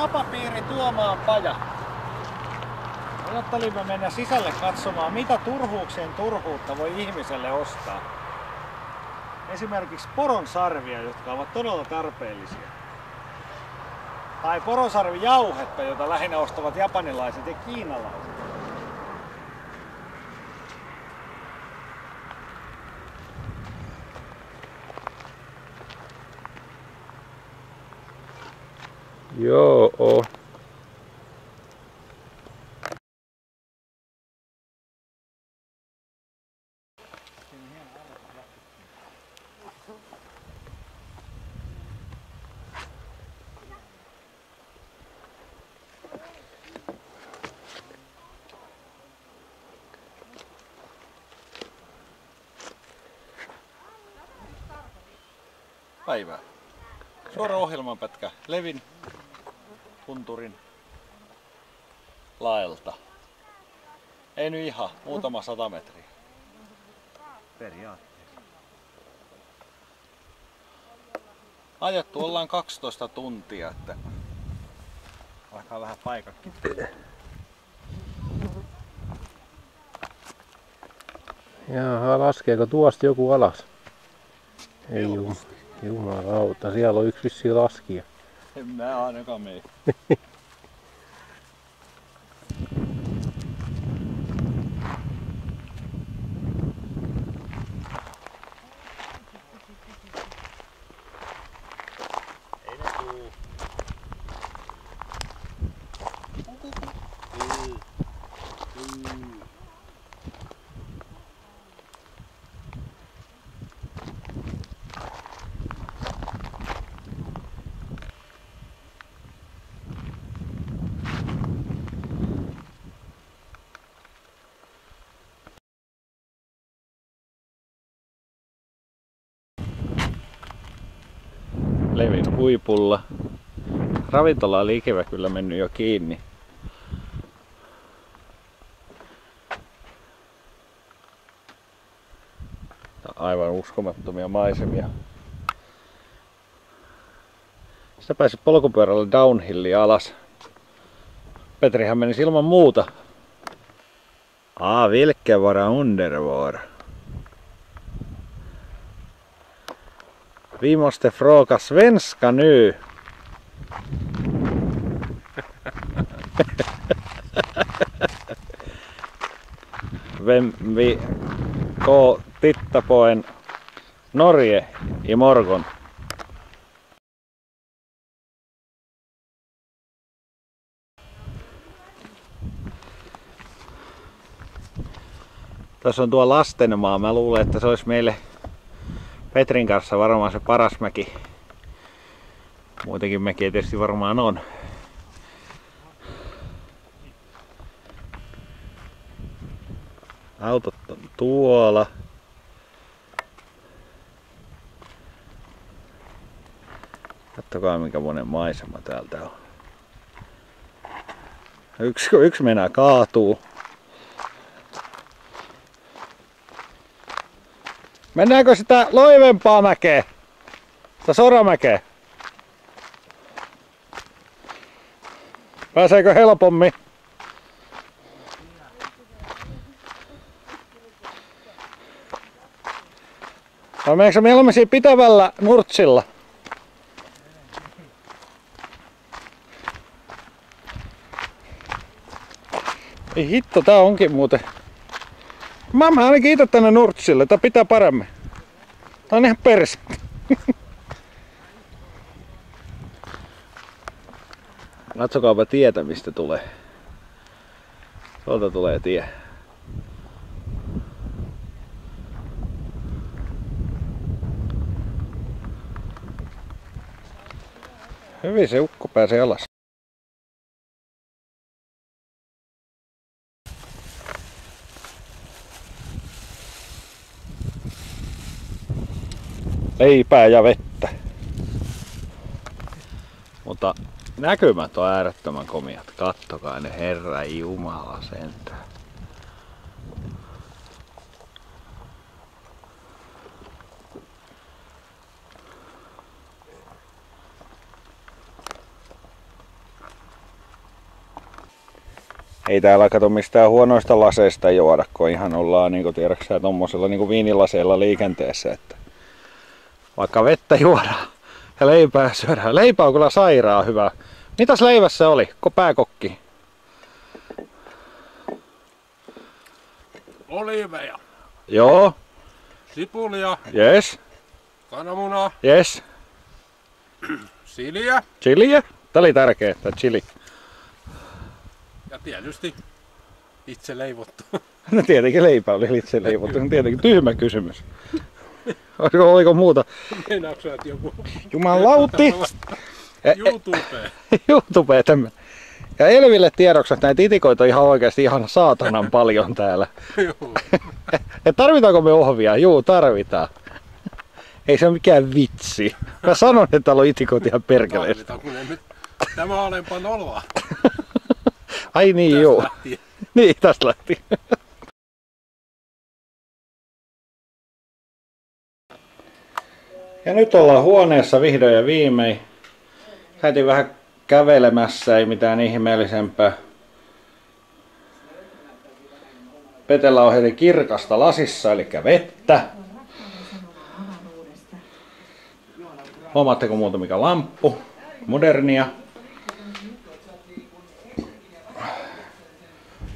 Napapiiri Tuomaan paja. Ajattelimme mennä sisälle katsomaan, mitä turhuuksien turhuutta voi ihmiselle ostaa. Esimerkiksi poronsarvia, jotka ovat todella tarpeellisia. Tai poronsarvijauhetta, jota lähinnä ostavat japanilaiset ja kiinalaiset. Joo. Päivää. Suora ohjelmanpätkä Levin tunturin laelta. Ei nyt ihan, muutama 100 metriä. Periaatteessa. Ajettu ollaan 12 tuntia, että alkaa vähän paikatkin. Jaha, laskeeko tuosta joku alas? Ei jumalauta, siellä on yksi vissiin laskija. En mä ainakaan mene. Ei ne tuu. Levin huipulla. Ravintola oli ikävä kyllä mennyt jo kiinni. Aivan uskomattomia maisemia. Sitä pääsi polkupyörällä downhillia alas. Petrihän meni ilman muuta. Vilken vara underbar. Vi måste fråga svenska nu. Vem vi går titta på en Norge imorgon. Tässä on tuo Lastenmaa. Mä luulen, että se olisi meille Petrin kanssa varmaan se paras mäki. Muutenkin mäkiä tietysti varmaan on. Autot on tuolla. Kattokaa mikä monen maisema täältä on. Yksi meinaa kaatuu. Mennäänkö sitä loivempaa mäkeä? Sitä soramäkeä? Pääseekö helpommin? Vai meneekö mieluummin siinä pitävällä nurtsilla? Ei hitto, tää onkin muuten. Mä ainakin itse tänne nurtsille, tää pitää paremmin. Tää on ihan perse. Katsokaapa tietä mistä tulee. Tuolta tulee tie. Hyvin se ukko pääsee alas. Leipää ja vettä. Mutta näkymät on äärettömän komiat. Kattokaa ne, herra jumala sentään. Ei täällä kato mistään huonoista laseista juoda, kun ihan ollaan niinku tiedäksä tommosella niinku viinilaseilla liikenteessä, että vaikka vettä juodaan ja leipää syödään. Leipä on kyllä sairaan hyvä. Mitäs leivässä oli? Pääkokki? Oliiveja, Joo. sipulia, Yes. kananmunaa, Yes. siliä Chiliä? Tää oli tärkeää, että chili. ja tietysti itse leivottu. No tietenkin leipä oli itse leivottu. Tietenkin tyhmä kysymys. Oliko muuta? Meinaatko sä, että joku Jumalautti! YouTubeen? YouTube tämä. Ja Elville tiedoksi, että näitä itikoita on ihan oikeasti ihan saatanan paljon täällä. Joo. Et tarvitaanko me ohvia? Juu, tarvitaan. Ei se ole mikään vitsi. Mä sanon, että täällä on itikoita ihan perkeleesti. Tarvitaan, kun ei nyt tämä alempaa nollaa. Ai niin, joo. Lähtien. Niin, tästä lähti. Ja nyt ollaan huoneessa vihdoin ja viimein. Käytiin vähän kävelemässä, ei mitään ihmeellisempää. Petellä on heti kirkasta lasissa, eli vettä. Huomaatteko muuta mikä lamppu? Modernia.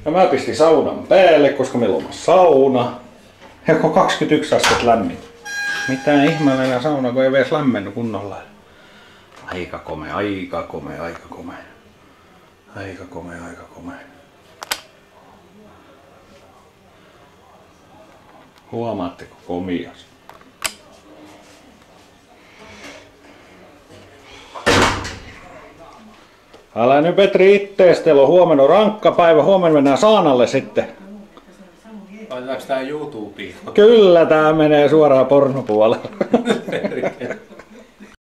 Ja mä pistin saunan päälle, koska meillä on sauna. Joko 21 astetta lämmin. Mitään ihmeellinen sauna, kun ei edes lämmennyt kunnolla. Aika komea, aika komea, aika komea. Aika komea, aika komea. Huomaatteko komias? Älä nyt Petri ittees, teillä on huomenna rankka päivä. Huomenna mennään saanalle sitten. Laitetaanko tää YouTubeen? Kyllä tää menee suoraan pornopuolelle.